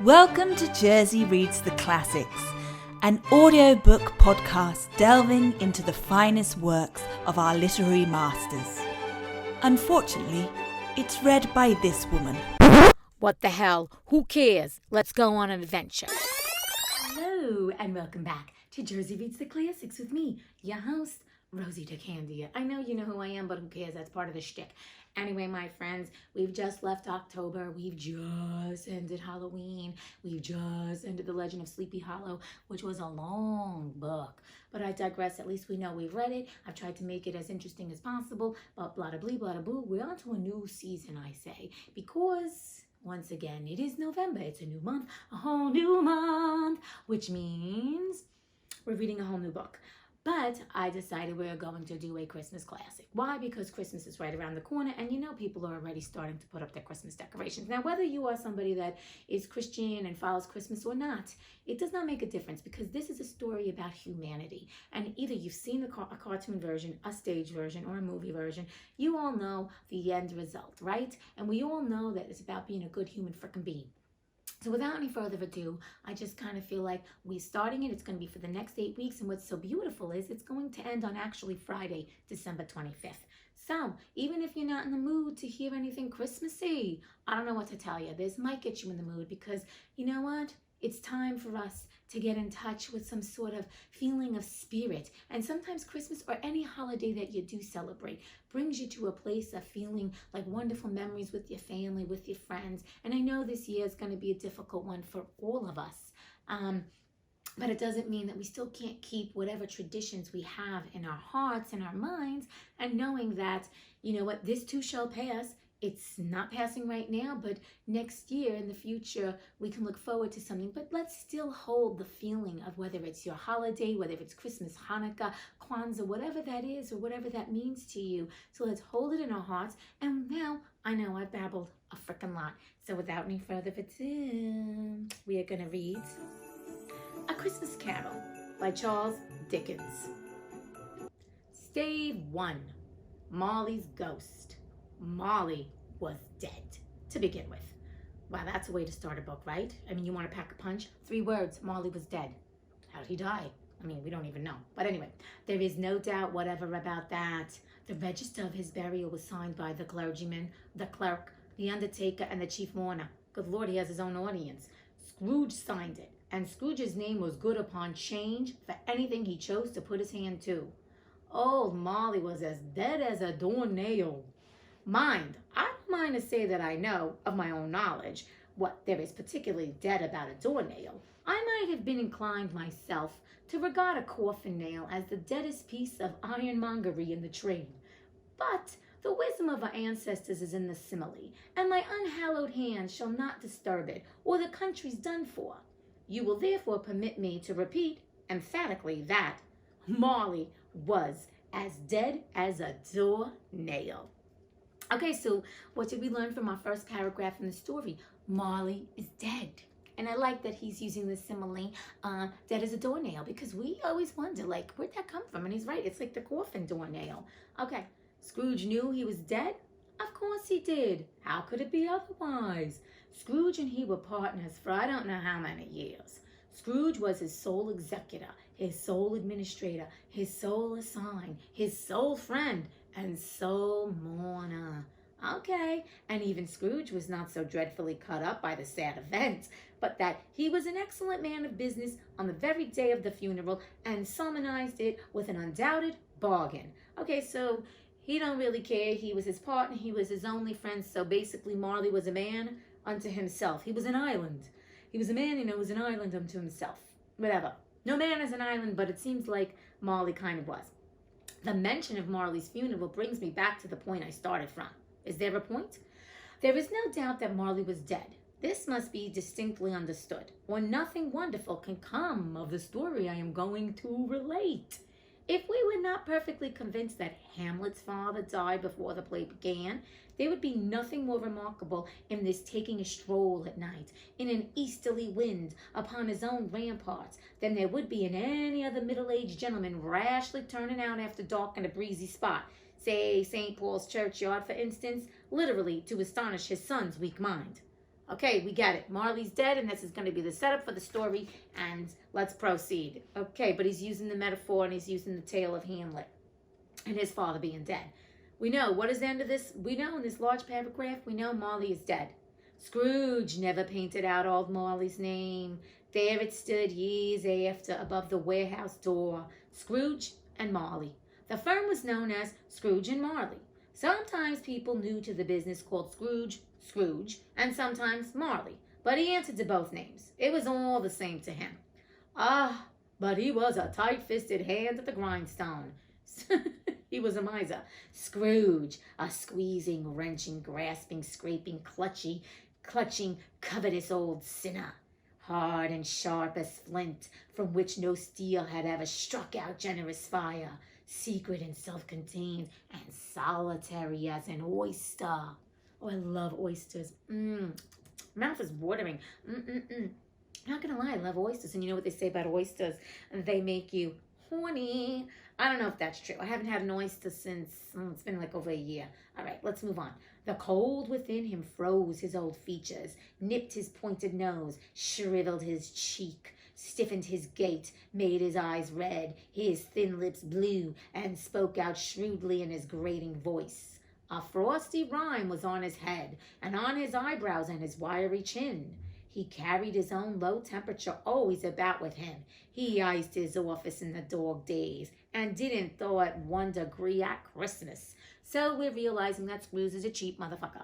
Welcome to Jersey Reads the Classics, an audiobook podcast delving into the finest works of our literary masters. Unfortunately, it's read by this woman. What the hell? Who cares? Let's go on an adventure. Hello, and welcome back to Jersey Reads the Classics with me, your host, Rosie DeCandia. I know you know who I am, but who cares? That's part of the shtick. Anyway, my friends, we've just left October. We've just ended Halloween. We've just ended The Legend of Sleepy Hollow, which was a long book. But I digress. At least we know we've read it. I've tried to make it as interesting as possible. But blah-da-blee, blah-da-boo, we're on to a new season, I say. Because, once again, it is November. It's a new month, a whole new month, which means we're reading a whole new book. But I decided we're going to do a Christmas classic. Why? Because Christmas is right around the corner, and you know people are already starting to put up their Christmas decorations. Now, whether you are somebody that is Christian and follows Christmas or not, it does not make a difference, because this is a story about humanity. And either you've seen a cartoon version, a stage version, or a movie version, you all know the end result, right? And we all know that it's about being a good human frickin' being. So without any further ado, I just kind of feel like we're starting it. It's going to be for the next 8 weeks. And what's so beautiful is it's going to end on actually Friday, December 25th. So even if you're not in the mood to hear anything Christmassy, I don't know what to tell you. This might get you in the mood, because you know what? It's time for us to get in touch with some sort of feeling of spirit. And sometimes Christmas, or any holiday that you do celebrate, brings you to a place of feeling like wonderful memories with your family, with your friends. And I know this year is going to be a difficult one for all of us. But it doesn't mean that we still can't keep whatever traditions we have in our hearts and our minds, and knowing that, you know what, this too shall pass. It's not passing right now, but next year in the future, we can look forward to something. But let's still hold the feeling of whether it's your holiday, whether it's Christmas, Hanukkah, Kwanzaa, whatever that is, or whatever that means to you. So let's hold it in our hearts. And now, I know I babbled a frickin' lot. So without any further ado, we are going to read A Christmas Carol by Charles Dickens. Stave 1, Molly's Ghost. Molly was dead, to begin with. Wow, that's a way to start a book, right? I mean, you want to pack a punch? 3 words, Molly was dead. How'd he die? I mean, we don't even know. But anyway, there is no doubt whatever about that. The register of his burial was signed by the clergyman, the clerk, the undertaker, and the chief mourner. Good Lord, he has his own audience. Scrooge signed it, and Scrooge's name was good upon change for anything he chose to put his hand to. Old Molly was as dead as a doornail. Mind, I don't mind to say that I know, of my own knowledge, what there is particularly dead about a doornail. I might have been inclined myself to regard a coffin nail as the deadest piece of ironmongery in the trade. But the wisdom of our ancestors is in the simile, and my unhallowed hand shall not disturb it, or the country's done for. You will therefore permit me to repeat emphatically that Molly was as dead as a doornail. Okay, so what did we learn from our first paragraph in the story? Molly is dead. And I like that he's using the simile, dead as a doornail, because we always wonder, like, where'd that come from? And he's right, it's like the coffin doornail. Okay, Scrooge knew he was dead? Of course he did. How could it be otherwise? Scrooge and he were partners for I don't know how many years. Scrooge was his sole executor, his sole administrator, his sole assign, his sole friend, and sole mourner. Okay, and even Scrooge was not so dreadfully cut up by the sad event, but that he was an excellent man of business on the very day of the funeral, and solemnized it with an undoubted bargain. Okay, so he don't really care. He was his partner. He was his only friend. So basically, Marley was a man unto himself. He was an island. He was a man, was an island unto himself. Whatever. No man is an island, but it seems like Marley kind of was. The mention of Marley's funeral brings me back to the point I started from. Is there a point? There is no doubt that Marley was dead. This must be distinctly understood, or nothing wonderful can come of the story I am going to relate. If we were not perfectly convinced that Hamlet's father died before the play began, there would be nothing more remarkable in this taking a stroll at night in an easterly wind upon his own ramparts than there would be in any other middle-aged gentleman rashly turning out after dark in a breezy spot, say St. Paul's churchyard, for instance, literally to astonish his son's weak mind. Okay, we get it. Marley's dead, and this is going to be the setup for the story, and let's proceed. Okay, but he's using the metaphor, and he's using the tale of Hamlet and his father being dead. We know, what is the end of this? We know in this large paragraph, we know Marley is dead. Scrooge never painted out old Marley's name. There it stood years after above the warehouse door. Scrooge and Marley. The firm was known as Scrooge and Marley. Sometimes people new to the business called Scrooge, and sometimes Marley. But he answered to both names. It was all the same to him. Ah, but he was a tight-fisted hand at the grindstone. He was a miser. Scrooge, a squeezing, wrenching, grasping, scraping, clutching, covetous old sinner. Hard and sharp as flint, from which no steel had ever struck out generous fire. Secret and self-contained, and solitary as an oyster. Oh, I love oysters. Mouth is watering. Not gonna lie, I love oysters. And you know what they say about oysters? They make you horny. I don't know if that's true. I haven't had an oyster since, it's been like over a year. All right, let's move on. The cold within him froze his old features, nipped his pointed nose, shriveled his cheek, stiffened his gait, made his eyes red, his thin lips blue, and spoke out shrewdly in his grating voice. A frosty rime was on his head, and on his eyebrows and his wiry chin. He carried his own low temperature always about with him. He iced his office in the dog days, and didn't thaw at 1 degree at Christmas. So we're realizing that Scrooge is a cheap motherfucker.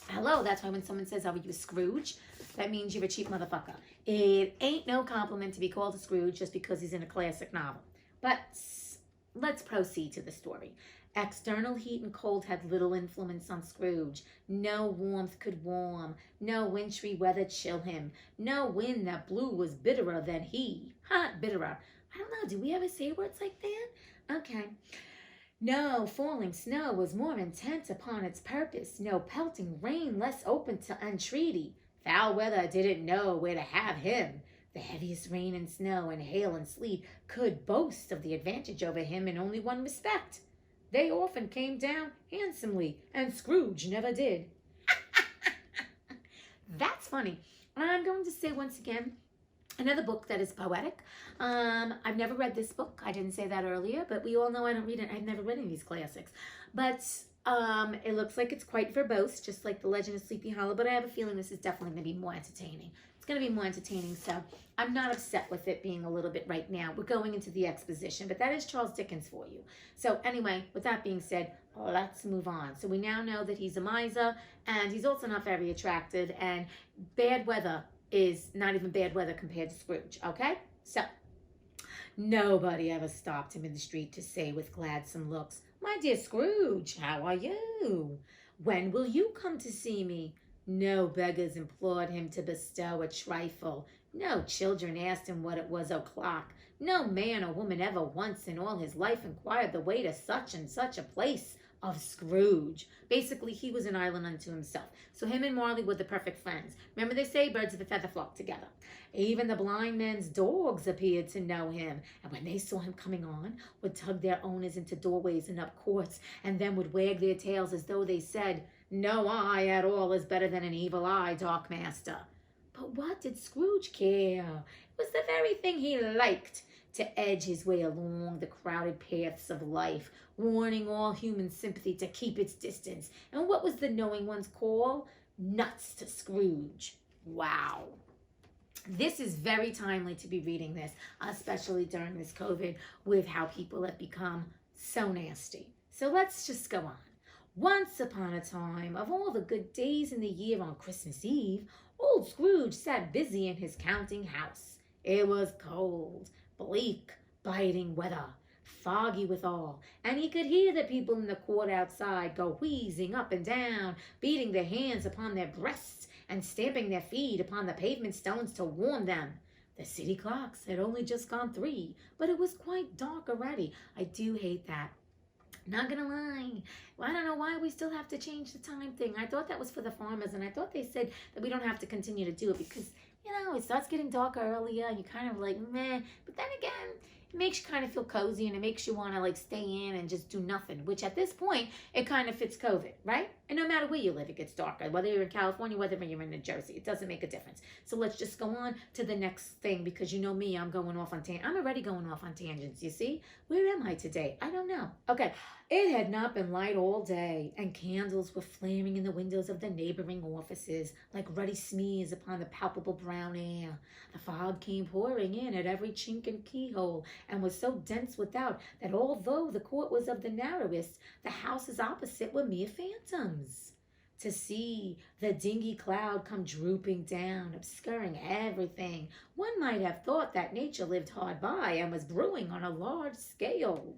Hello, that's why when someone says, "Are you a Scrooge?" that means you're a cheap motherfucker. It ain't no compliment to be called a Scrooge just because he's in a classic novel. But let's proceed to the story. External heat and cold had little influence on Scrooge. No warmth could warm. No wintry weather chill him. No wind that blew was bitterer than he. Bitterer. I don't know, do we ever say words like that? Okay. No falling snow was more intent upon its purpose. No pelting rain less open to entreaty. Foul weather didn't know where to have him. The heaviest rain and snow and hail and sleet could boast of the advantage over him in only one respect. They often came down handsomely, and Scrooge never did. That's funny. I'm going to say once again, another book that is poetic. I've never read this book. I didn't say that earlier, but we all know I don't read it. I've never read any of these classics. But it looks like it's quite verbose, just like The Legend of Sleepy Hollow, but I have a feeling this is definitely going to be more entertaining. It's going to be more entertaining, so I'm not upset with it being a little bit right now. We're going into the exposition, but that is Charles Dickens for you. So anyway, with that being said, let's move on. So we now know that he's a miser, and he's also not very attractive, and bad weather is not even bad weather compared to Scrooge, okay? So, nobody ever stopped him in the street to say with gladsome looks, "My dear Scrooge, how are you? When will you come to see me?" No beggars implored him to bestow a trifle. No children asked him what it was o'clock. No man or woman ever once in all his life inquired the way to such and such a place of Scrooge. Basically, he was an island unto himself. So him and Marley were the perfect friends. Remember they say birds of a feather flock together. Even the blind men's dogs appeared to know him, and when they saw him coming on, would tug their owners into doorways and up courts, and then would wag their tails as though they said, "No eye at all is better than an evil eye, Dark Master." But what did Scrooge care? It was the very thing he liked, to edge his way along the crowded paths of life, warning all human sympathy to keep its distance. And what was the knowing one's call? Nuts to Scrooge. Wow. This is very timely to be reading this, especially during this COVID, with how people have become so nasty. So let's just go on. Once upon a time, of all the good days in the year on Christmas Eve, old Scrooge sat busy in his counting house. It was cold, bleak, biting weather, foggy withal, and he could hear the people in the court outside go wheezing up and down, beating their hands upon their breasts and stamping their feet upon the pavement stones to warm them. The city clocks had only just gone 3, but it was quite dark already. I do hate that. Not gonna lie, I don't know why we still have to change the time thing. I thought that was for the farmers, and I thought they said that we don't have to continue to do it because, you know, it starts getting darker earlier, and you're kind of like, meh. But then again, it makes you kind of feel cozy, and it makes you want to like stay in and just do nothing, which at this point, it kind of fits COVID, right? And no matter where you live, it gets darker. Whether you're in California, whether you're in New Jersey, it doesn't make a difference. So let's just go on to the next thing, because you know me, I'm already going off on tangents, you see? Where am I today? I don't know. Okay. It had not been light all day, and candles were flaring in the windows of the neighboring offices like ruddy smears upon the palpable brown air. The fog came pouring in at every chink and keyhole, and was so dense without that although the court was of the narrowest, the houses opposite were mere phantoms. To see the dingy cloud come drooping down, obscuring everything, one might have thought that nature lived hard by and was brewing on a large scale.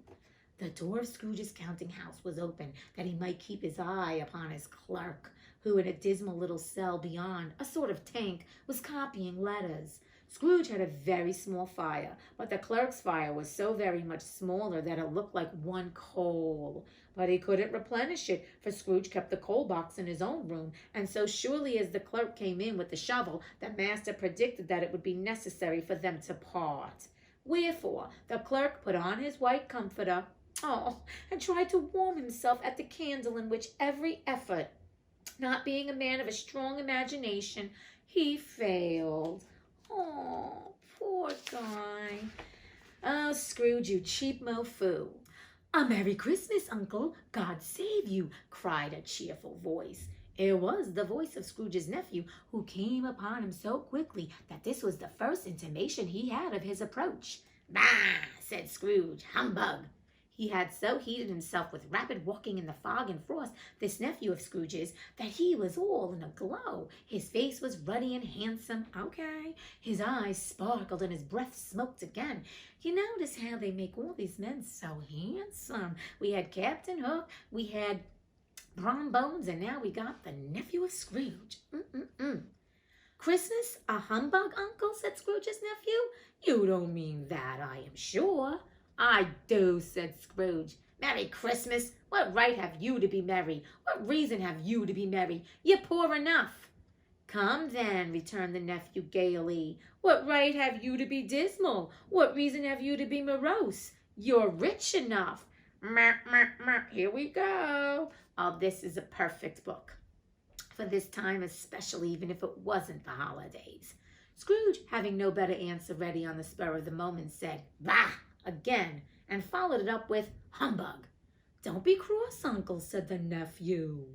The door of Scrooge's counting house was open, that he might keep his eye upon his clerk, who in a dismal little cell beyond, a sort of tank, was copying letters. Scrooge had a very small fire, but the clerk's fire was so very much smaller that it looked like one coal. But he couldn't replenish it, for Scrooge kept the coal box in his own room, and so surely as the clerk came in with the shovel, the master predicted that it would be necessary for them to part. Wherefore the clerk put on his white comforter, and tried to warm himself at the candle, in which every effort, not being a man of a strong imagination, he failed. Oh, poor guy. Oh, Scrooge, you cheap mofo. A Merry Christmas, Uncle. God save you, cried a cheerful voice. It was the voice of Scrooge's nephew, who came upon him so quickly that this was the first intimation he had of his approach. Bah, said Scrooge, humbug. He had so heated himself with rapid walking in the fog and frost, this nephew of Scrooge's, that he was all in a glow. His face was ruddy and handsome, his eyes sparkled and his breath smoked again. You notice how they make all these men so handsome. We had Captain Hook, we had Brom Bones, and now we got the nephew of Scrooge. Christmas a humbug, Uncle, said Scrooge's nephew. You don't mean that, I am sure. I do, said Scrooge. Merry Christmas! What right have you to be merry? What reason have you to be merry? You're poor enough. Come then, returned the nephew gaily. What right have you to be dismal? What reason have you to be morose? You're rich enough. Here we go. Oh, this is a perfect book for this time, especially even if it wasn't the holidays. Scrooge, having no better answer ready on the spur of the moment, said, Bah! Again, and followed it up with humbug. Don't be cross, Uncle, said the nephew.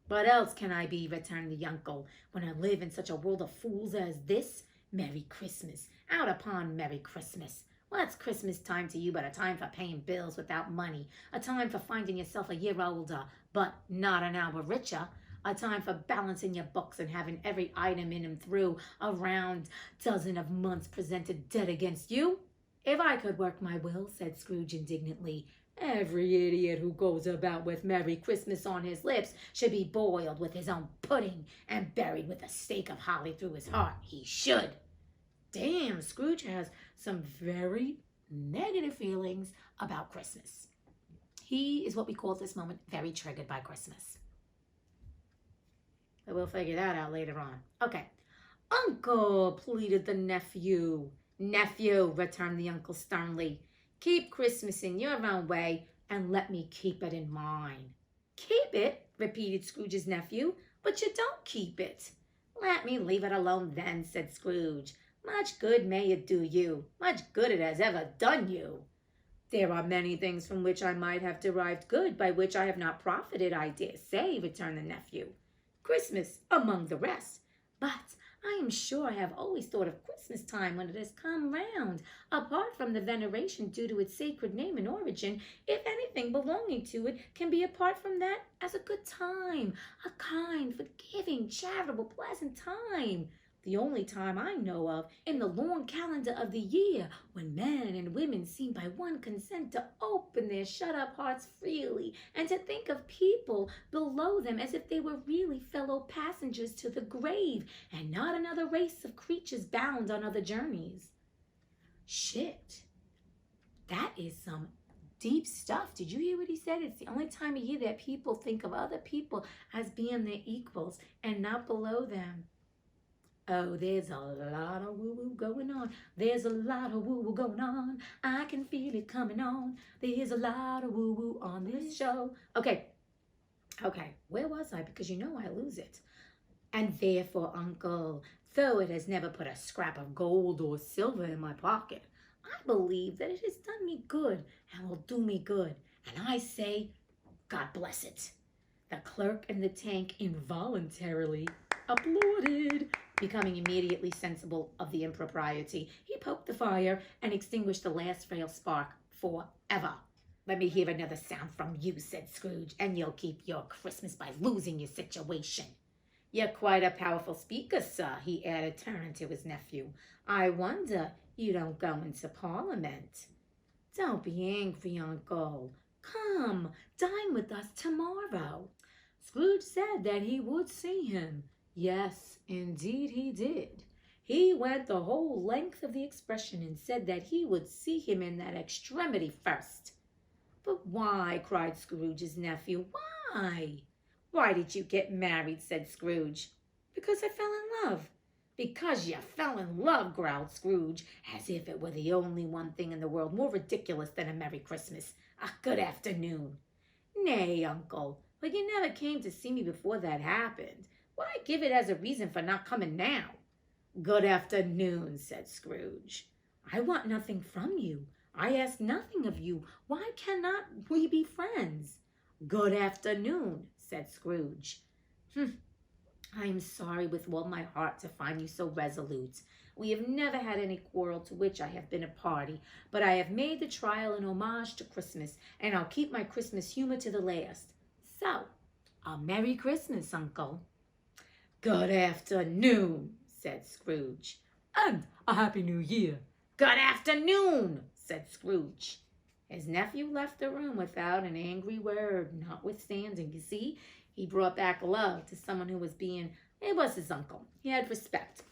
What else can I be, returned the uncle, when I live in such a world of fools as this? Merry Christmas, out upon Merry Christmas. What's Christmas time to you but a time for paying bills without money, a time for finding yourself a year older, but not an hour richer, a time for balancing your books and having every item in and through a round dozen of months presented dead against you? If I could work my will, said Scrooge indignantly, every idiot who goes about with Merry Christmas on his lips should be boiled with his own pudding and buried with a stake of holly through his heart. He should. Damn, Scrooge has some very negative feelings about Christmas. He is what we call at this moment very triggered by Christmas. But we'll figure that out later on. Okay. Uncle, pleaded the nephew. Nephew, returned the uncle sternly, keep Christmas in your own way and let me keep it in mine. Keep it, repeated Scrooge's nephew, but you don't keep it. Let me leave it alone then, said Scrooge. Much good may it do you, much good it has ever done you. There are many things from which I might have derived good, by which I have not profited, I dare say, returned the nephew. Christmas among the rest. But I am sure I have always thought of Christmas time when it has come round, apart from the veneration due to its sacred name and origin, if anything belonging to it can be apart from that, as a good time, a kind, forgiving, charitable, pleasant time. The only time I know of in the long calendar of the year when men and women seem by one consent to open their shut-up hearts freely and to think of people below them as if they were really fellow passengers to the grave and not another race of creatures bound on other journeys. Shit, that is some deep stuff. Did you hear what he said? It's the only time of year that people think of other people as being their equals and not below them. Oh, there's a lot of woo-woo going on. There's a lot of woo-woo going on. I can feel it coming on. There's a lot of woo-woo on this show. Okay, where was I? Because you know I lose it. And therefore, uncle, though it has never put a scrap of gold or silver in my pocket, I believe that it has done me good and will do me good. And I say, God bless it. The clerk in the tank involuntarily applauded. Becoming immediately sensible of the impropriety, he poked the fire and extinguished the last frail spark forever. Let me hear another sound from you, said Scrooge, and you'll keep your Christmas by losing your situation. You're quite a powerful speaker, sir, he added, turning to his nephew. I wonder you don't go into Parliament. Don't be angry, uncle. Come, dine with us tomorrow. Scrooge said that he would see him. Yes, indeed he did. He went the whole length of the expression and said that he would see him in that extremity first. But why? Cried Scrooge's nephew. Why? Why did you get married? Said Scrooge. Because I fell in love. Because you fell in love, growled Scrooge, as if it were the only one thing in the world more ridiculous than a Merry Christmas. Good afternoon. Nay, uncle, but you never came to see me before that happened. Why give it as a reason for not coming now? Good afternoon, said Scrooge. I want nothing from you. I ask nothing of you. Why cannot we be friends? Good afternoon, said Scrooge. I am sorry with all my heart to find you so resolute. We have never had any quarrel to which I have been a party, but I have made the trial an homage to Christmas, and I'll keep my Christmas humor to the last. So, a Merry Christmas, Uncle. Good afternoon, said Scrooge. And a Happy New Year. Good afternoon, said Scrooge. His nephew left the room without an angry word, notwithstanding. You see, he brought back love to someone who was it was his uncle. He had respect.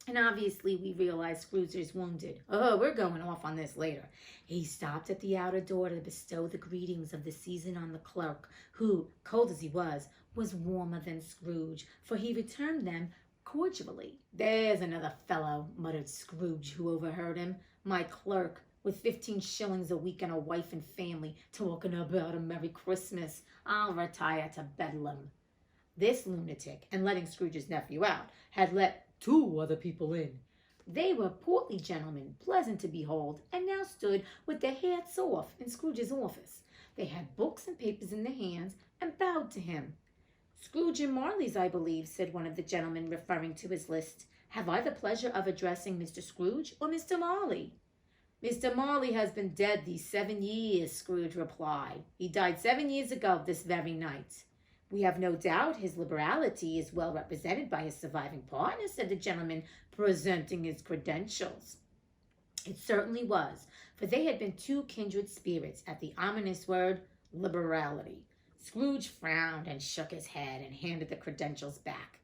And obviously we realized Scrooge is wounded. Oh, we're going off on this later. He stopped at the outer door to bestow the greetings of the season on the clerk, who, cold as he was warmer than Scrooge, for he returned them cordially. There's another fellow, muttered Scrooge, who overheard him. My clerk, with 15 shillings a week and a wife and family, talking about a Merry Christmas. I'll retire to Bedlam. This lunatic, and letting Scrooge's nephew out, had let 2 other people in. They were portly gentlemen, pleasant to behold, and now stood with their hats off in Scrooge's office. They had books and papers in their hands and bowed to him. Scrooge and Marley's, I believe, said one of the gentlemen, referring to his list. Have I the pleasure of addressing Mr. Scrooge or Mr. Marley? Mr. Marley has been dead these 7 years, Scrooge replied. He died 7 years ago this very night. We have no doubt his liberality is well represented by his surviving partner, said the gentleman, presenting his credentials. It certainly was, for they had been 2 kindred spirits at the ominous word liberality. Scrooge frowned and shook his head and handed the credentials back.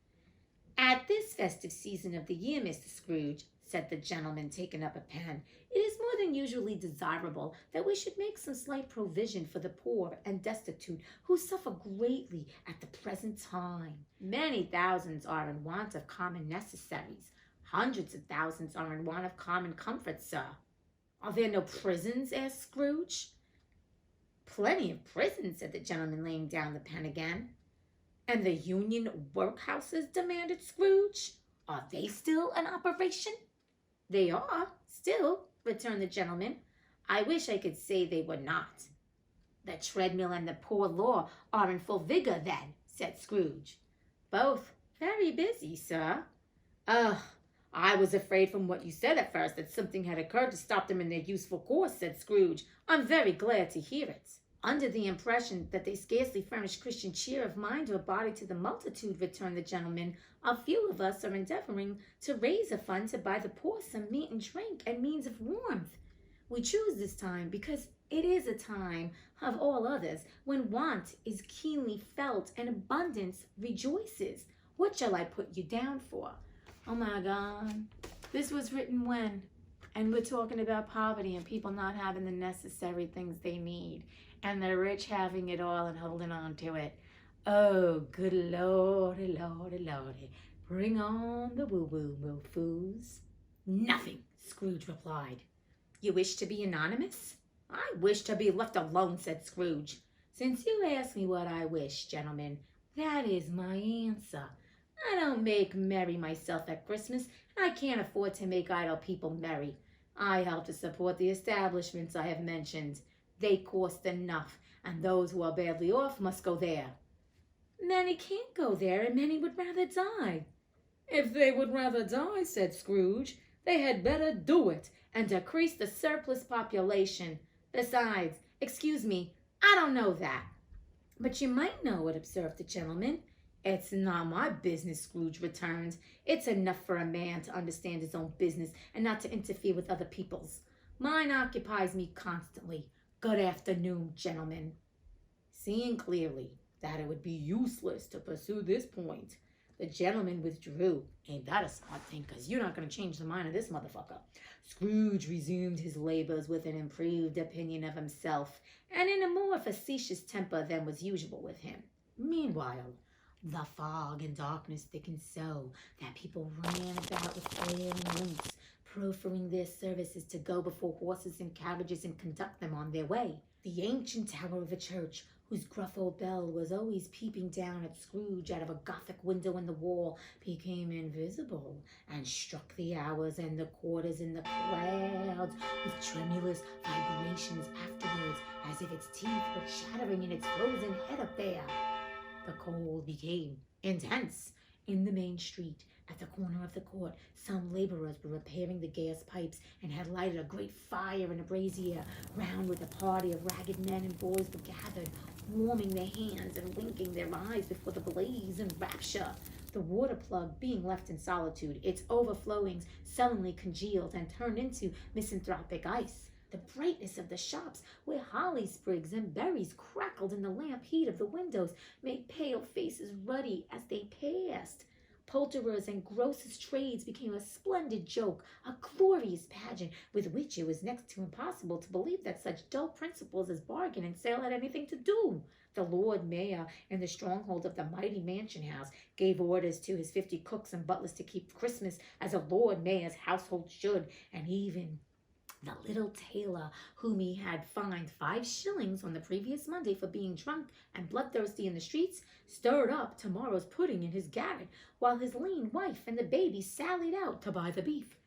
At this festive season of the year, Mr. Scrooge, said the gentleman, taking up a pen, it is more than usually desirable that we should make some slight provision for the poor and destitute who suffer greatly at the present time. Many thousands are in want of common necessaries. Hundreds of thousands are in want of common comforts, sir. Are there no prisons? Asked Scrooge. Plenty of prisons, said the gentleman, laying down the pen again. And the union workhouses? Demanded Scrooge. Are they still in operation? They are, still, returned the gentleman. I wish I could say they were not. The treadmill and the poor law are in full vigor, then, said Scrooge. Both very busy, sir. I was afraid from what you said at first that something had occurred to stop them in their useful course, said Scrooge. I'm very glad to hear it. Under the impression that they scarcely furnish Christian cheer of mind or body to the multitude, returned the gentleman, a few of us are endeavoring to raise a fund to buy the poor some meat and drink and means of warmth. We choose this time because it is a time of all others when want is keenly felt and abundance rejoices. What shall I put you down for? Oh my God, this was written when? And we're talking about poverty and people not having the necessary things they need, and the rich having it all and holding on to it. Oh, good Lordy, Lordy, Lordy. Bring on the woo-woo, mo-foos. Nothing, Scrooge replied. You wish to be anonymous? I wish to be left alone, said Scrooge. Since you ask me what I wish, gentlemen, that is my answer. I don't make merry myself at Christmas, and I can't afford to make idle people merry. I help to support the establishments I have mentioned. They cost enough, and those who are badly off must go there. Many can't go there, and many would rather die. If they would rather die, said Scrooge, they had better do it and decrease the surplus population. Besides, excuse me, I don't know that. But you might know it, observed the gentleman. It's not my business, Scrooge returned. It's enough for a man to understand his own business and not to interfere with other people's. Mine occupies me constantly. Good afternoon, gentlemen. Seeing clearly that it would be useless to pursue this point, the gentleman withdrew. Ain't that a smart thing, 'cause you're not going to change the mind of this motherfucker. Scrooge resumed his labors with an improved opinion of himself, and in a more facetious temper than was usual with him. Meanwhile, the fog and darkness thickened so that people ran about with flaring lamps, proffering their services to go before horses and carriages and conduct them on their way. The ancient tower of the church, whose gruff old bell was always peeping down at Scrooge out of a Gothic window in the wall, became invisible and struck the hours and the quarters in the clouds with tremulous vibrations afterwards, as if its teeth were chattering in its frozen head up there. The cold became intense. In the main street, at the corner of the court, some laborers were repairing the gas pipes and had lighted a great fire in a brazier, round which a party of ragged men and boys were gathered, warming their hands and winking their eyes before the blaze in rapture. The water plug being left in solitude, its overflowings sullenly congealed and turned into misanthropic ice. The brightness of the shops, where holly sprigs and berries crackled in the lamp heat of the windows, made pale faces ruddy as they passed. Poulterers' and grocers' trades became a splendid joke, a glorious pageant, with which it was next to impossible to believe that such dull principles as bargain and sale had anything to do. The Lord Mayor, in the stronghold of the mighty mansion house, gave orders to his 50 cooks and butlers to keep Christmas as a Lord Mayor's household should, and even the little tailor, whom he had fined 5 shillings on the previous Monday for being drunk and bloodthirsty in the streets, stirred up tomorrow's pudding in his garret, while his lean wife and the baby sallied out to buy the beef.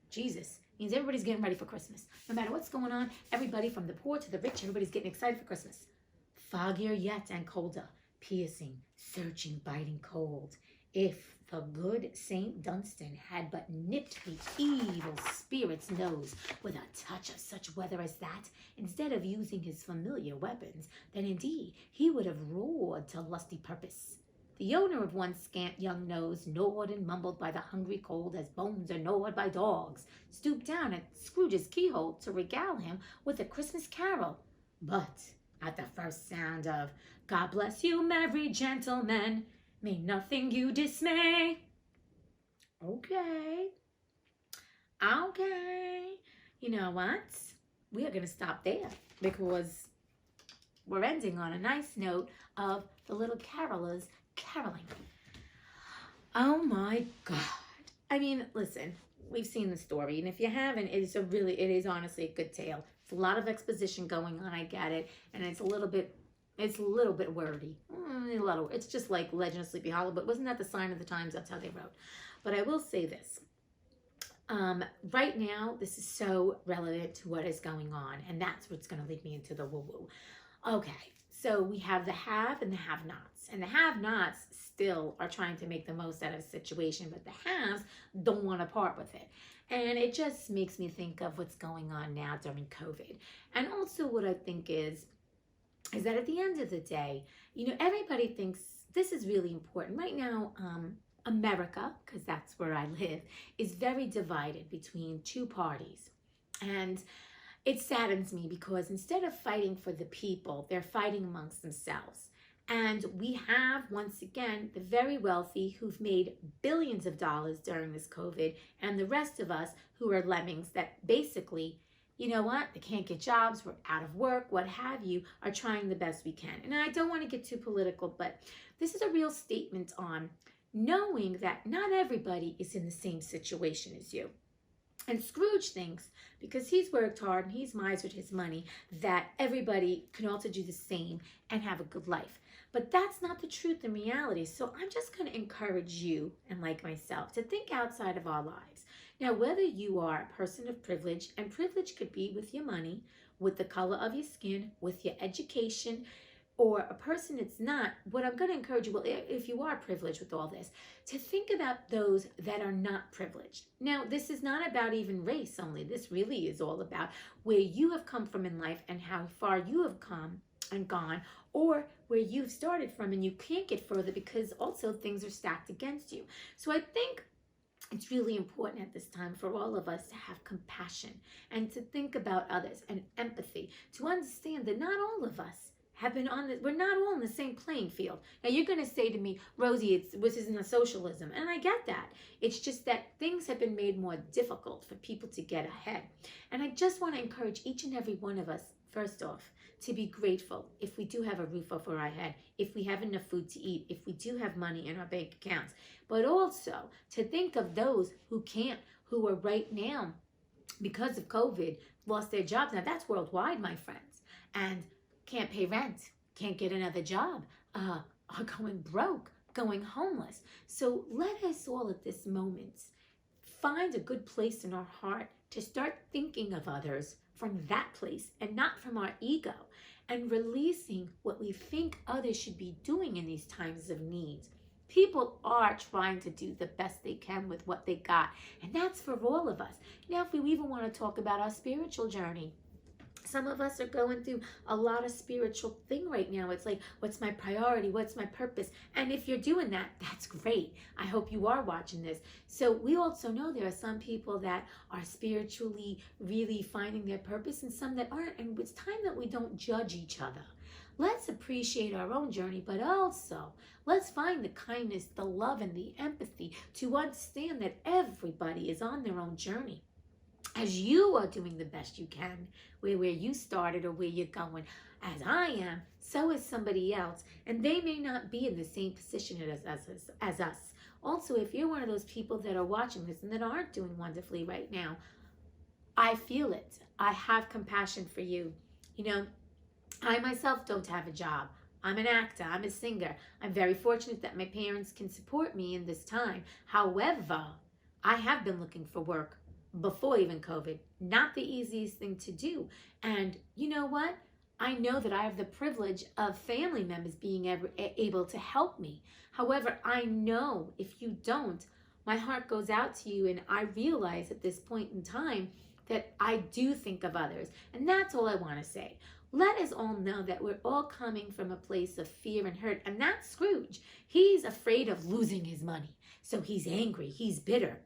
Jesus means everybody's getting ready for Christmas. No matter what's going on, everybody from the poor to the rich, everybody's getting excited for Christmas. Foggier yet and colder, piercing, searching, biting cold. If the good St. Dunstan had but nipped the evil spirit's nose with a touch of such weather as that, instead of using his familiar weapons, then indeed he would have roared to lusty purpose. The owner of one scant young nose, gnawed and mumbled by the hungry cold as bones are gnawed by dogs, stooped down at Scrooge's keyhole to regale him with a Christmas carol. But at the first sound of "God bless you, merry gentlemen, may nothing you dismay." Okay. You know what? We are going to stop there because we're ending on a nice note of the little carolers caroling. Oh my God. I mean, listen, we've seen the story, and if you haven't, it is honestly a good tale. It's a lot of exposition going on, I get it, and it's a little bit wordy. It's just like Legend of Sleepy Hollow, but wasn't that the sign of the times? That's how they wrote. But I will say this. Right now, this is so relevant to what is going on, and that's what's going to lead me into the woo-woo. Okay, so we have the have and the have-nots, and the have-nots still are trying to make the most out of the situation, but the haves don't want to part with it. And it just makes me think of what's going on now during COVID. And also what I think is that at the end of the day, everybody thinks this is really important. Right now, America, because that's where I live, is very divided between 2 parties. And it saddens me because instead of fighting for the people, they're fighting amongst themselves. And we have, once again, the very wealthy who've made billions of dollars during this COVID, and the rest of us who are lemmings that basically, you know what, they can't get jobs, we're out of work, what have you, are trying the best we can. And I don't want to get too political, but this is a real statement on knowing that not everybody is in the same situation as you. And Scrooge thinks, because he's worked hard and he's misered his money, that everybody can also do the same and have a good life. But that's not the truth in reality. So I'm just going to encourage you, and like myself, to think outside of our lives. Now, whether you are a person of privilege, and privilege could be with your money, with the color of your skin, with your education, or a person that's not, what I'm going to encourage you, well, if you are privileged with all this, to think about those that are not privileged. Now, this is not about even race only. This really is all about where you have come from in life and how far you have come and gone, or where you've started from and you can't get further because also things are stacked against you. So I think it's really important at this time for all of us to have compassion and to think about others and empathy, to understand that not all of us have been we're not all in the same playing field. Now you're going to say to me, Rosie, this isn't a socialism. And I get that. It's just that things have been made more difficult for people to get ahead. And I just want to encourage each and every one of us, first off, to be grateful if we do have a roof over our head, if we have enough food to eat, if we do have money in our bank accounts, but also to think of those who can't, who are right now, because of COVID, lost their jobs. Now that's worldwide, my friends, and can't pay rent, can't get another job, are going broke, going homeless. So let us all at this moment find a good place in our heart to start thinking of others from that place and not from our ego, and releasing what we think others should be doing in these times of need. People are trying to do the best they can with what they got, and that's for all of us. Now, if we even want to talk about our spiritual journey, some of us are going through a lot of spiritual thing right now. It's like, what's my priority? What's my purpose? And if you're doing that, that's great. I hope you are watching this. So we also know there are some people that are spiritually really finding their purpose and some that aren't. And it's time that we don't judge each other. Let's appreciate our own journey, but also let's find the kindness, the love, and the empathy to understand that everybody is on their own journey. As you are doing the best you can, where you started or where you're going, as I am, so is somebody else. And they may not be in the same position as us. Also, if you're one of those people that are watching this and that aren't doing wonderfully right now, I feel it. I have compassion for you. You know, I myself don't have a job. I'm an actor. I'm a singer. I'm very fortunate that my parents can support me in this time. However, I have been looking for work before even COVID. Not the easiest thing to do. And you know what? I know that I have the privilege of family members being able to help me. However, I know if you don't, my heart goes out to you, and I realize at this point in time that I do think of others. And that's all I want to say. Let us all know that we're all coming from a place of fear and hurt. And that's Scrooge. He's afraid of losing his money. So he's angry. He's bitter.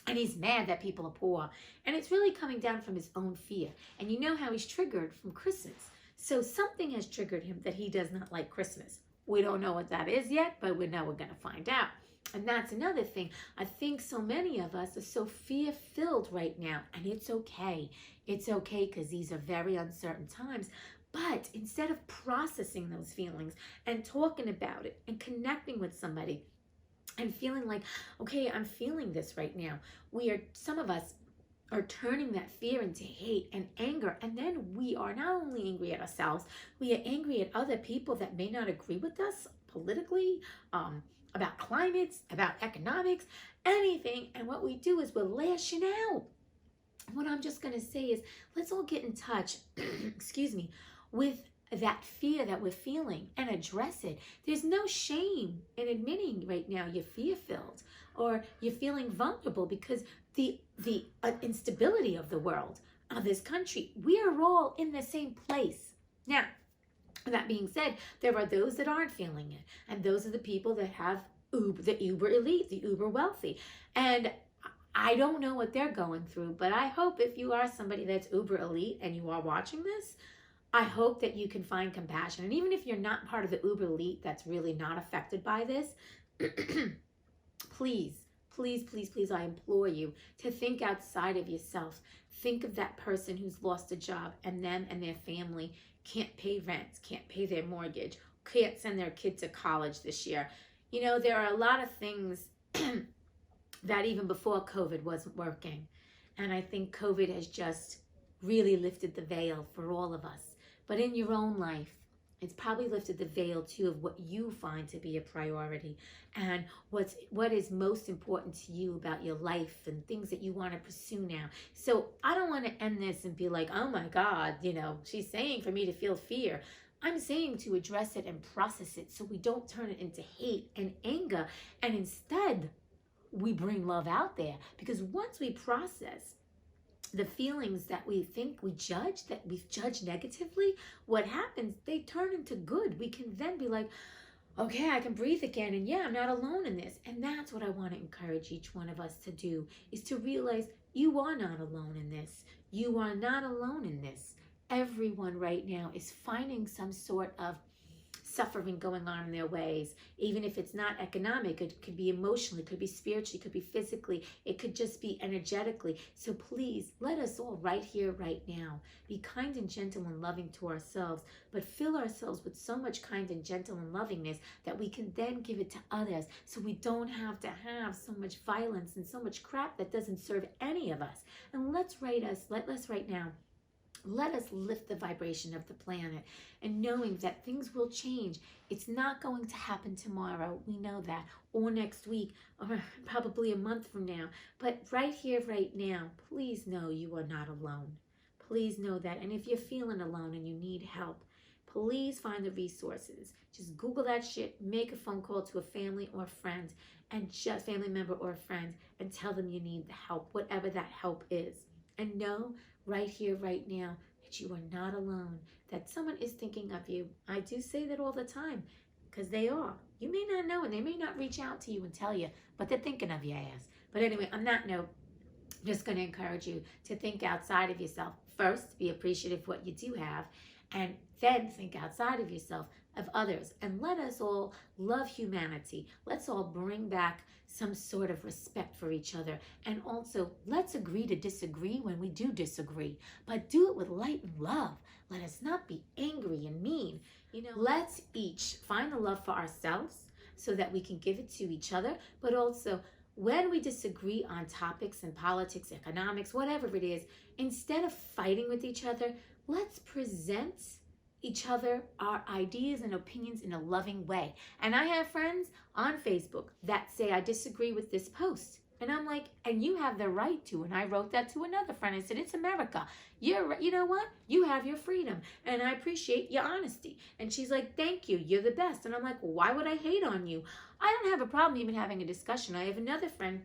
And he's mad that people are poor. And it's really coming down from his own fear. And you know how he's triggered from Christmas. So something has triggered him that he does not like Christmas. We don't know what that is yet, but we know we're going to find out. And that's another thing. I think so many of us are so fear-filled right now. And it's okay. It's okay because these are very uncertain times. But instead of processing those feelings and talking about it and connecting with somebody, and feeling like, okay, I'm feeling this right now. Some of us are turning that fear into hate and anger. And then we are not only angry at ourselves, we are angry at other people that may not agree with us politically, about climates, about economics, anything. And what we do is we're lashing out. What I'm just going to say is, let's all get in touch, excuse me, with that fear that we're feeling and address it. There's no shame in admitting right now you're fear-filled or you're feeling vulnerable because the instability of the world, of this country, we are all in the same place. Now, that being said, there are those that aren't feeling it, and those are the people that have the uber elite, the uber wealthy. And I don't know what they're going through, but I hope if you are somebody that's uber elite and you are watching this, I hope that you can find compassion. And even if you're not part of the uber elite that's really not affected by this, please, please, please, please, I implore you to think outside of yourself. Think of that person who's lost a job and them and their family can't pay rent, can't pay their mortgage, can't send their kid to college this year. You know, there are a lot of things that even before COVID wasn't working. And I think COVID has just really lifted the veil for all of us. But in your own life, it's probably lifted the veil too of what you find to be a priority and what is most important to you about your life and things that you want to pursue now. So I don't want to end this and be like, oh my God, you know, she's saying for me to feel fear. I'm saying to address it and process it so we don't turn it into hate and anger, and instead we bring love out there. Because once we process the feelings that we think we judge, that we've judged negatively, what happens, they turn into good. We can then be like, okay, I can breathe again, and yeah, I'm not alone in this. And that's what I want to encourage each one of us to do, is to realize you are not alone in this. You are not alone in this. Everyone right now is finding some sort of suffering going on in their ways, even if it's not economic. It could be emotionally, it could be spiritually, it could be physically, it could just be energetically. So please, let us all right here, right now, be kind and gentle and loving to ourselves, but fill ourselves with so much kind and gentle and lovingness that we can then give it to others, so we don't have to have so much violence and so much crap that doesn't serve any of us. And let's right now, let us lift the vibration of the planet, and knowing that things will change. It's not going to happen tomorrow. We know that. Or next week, or probably a month from now. But right here, right now, please know you are not alone. Please know that. And if you're feeling alone and you need help, please find the resources. Just Google that shit, make a phone call to a family or a friend, and just family member or a friend, and tell them you need the help, whatever that help is. And know right here, right now, that you are not alone, that someone is thinking of you. I do say that all the time, because they are. You may not know, and they may not reach out to you and tell you, but they're thinking of your ass. But anyway, on that note, I'm just going to encourage you to think outside of yourself. First, be appreciative of what you do have, and then think outside of yourself, of others. And let us all love humanity. Let's all bring back some sort of respect for each other. And also, let's agree to disagree when we do disagree, but do it with light and love. Let us not be angry and mean. You know, let's each find the love for ourselves so that we can give it to each other, but also when we disagree on topics in politics, economics, whatever it is, instead of fighting with each other, let's present each other our ideas and opinions in a loving way. And I have friends on Facebook that say, I disagree with this post. And I'm like, and you have the right to. And I wrote that to another friend. I said, it's America. You know what? You have your freedom. And I appreciate your honesty. And she's like, thank you. You're the best. And I'm like, why would I hate on you? I don't have a problem even having a discussion. I have another friend,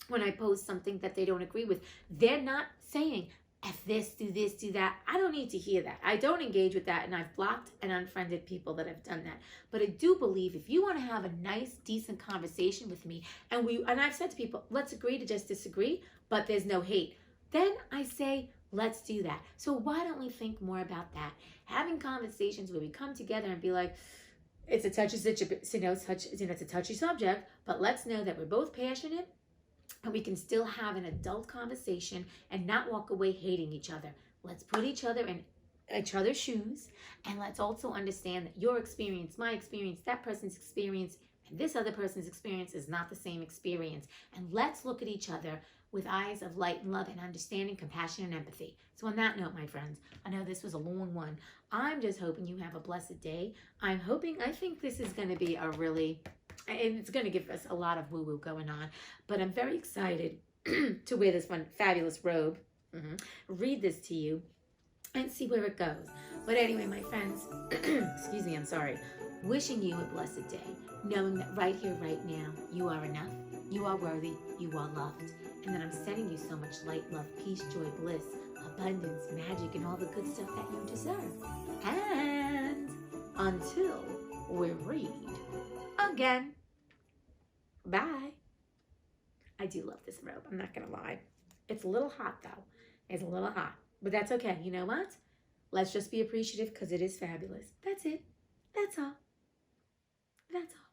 when I post something that they don't agree with, they're not saying, F this, do that. I don't need to hear that. I don't engage with that, and I've blocked and unfriended people that have done that. But I do believe if you want to have a nice, decent conversation with me, and I've said to people, let's agree to just disagree, but there's no hate. Then I say, let's do that. So why don't we think more about that? Having conversations where we come together and be like, it's a touchy subject, but let's know that we're both passionate, and we can still have an adult conversation and not walk away hating each other. Let's put each other in each other's shoes, and let's also understand that your experience, my experience, that person's experience, and this other person's experience is not the same experience. And let's look at each other with eyes of light and love and understanding, compassion, and empathy. So on that note, my friends, I know this was a long one. I'm just hoping you have a blessed day. I think this is going to be and it's going to give us a lot of woo-woo going on. But I'm very excited to wear this one fabulous robe, read this to you, and see where it goes. But anyway, my friends, excuse me, I'm sorry. Wishing you a blessed day, knowing that right here, right now, you are enough, you are worthy, you are loved, and that I'm sending you so much light, love, peace, joy, bliss, abundance, magic, and all the good stuff that you deserve. And until we read again, bye. I do love this robe, I'm not gonna lie. It's a little hot though. It's a little hot, but that's okay. You know what? Let's just be appreciative because it is fabulous. That's it. That's all. That's all.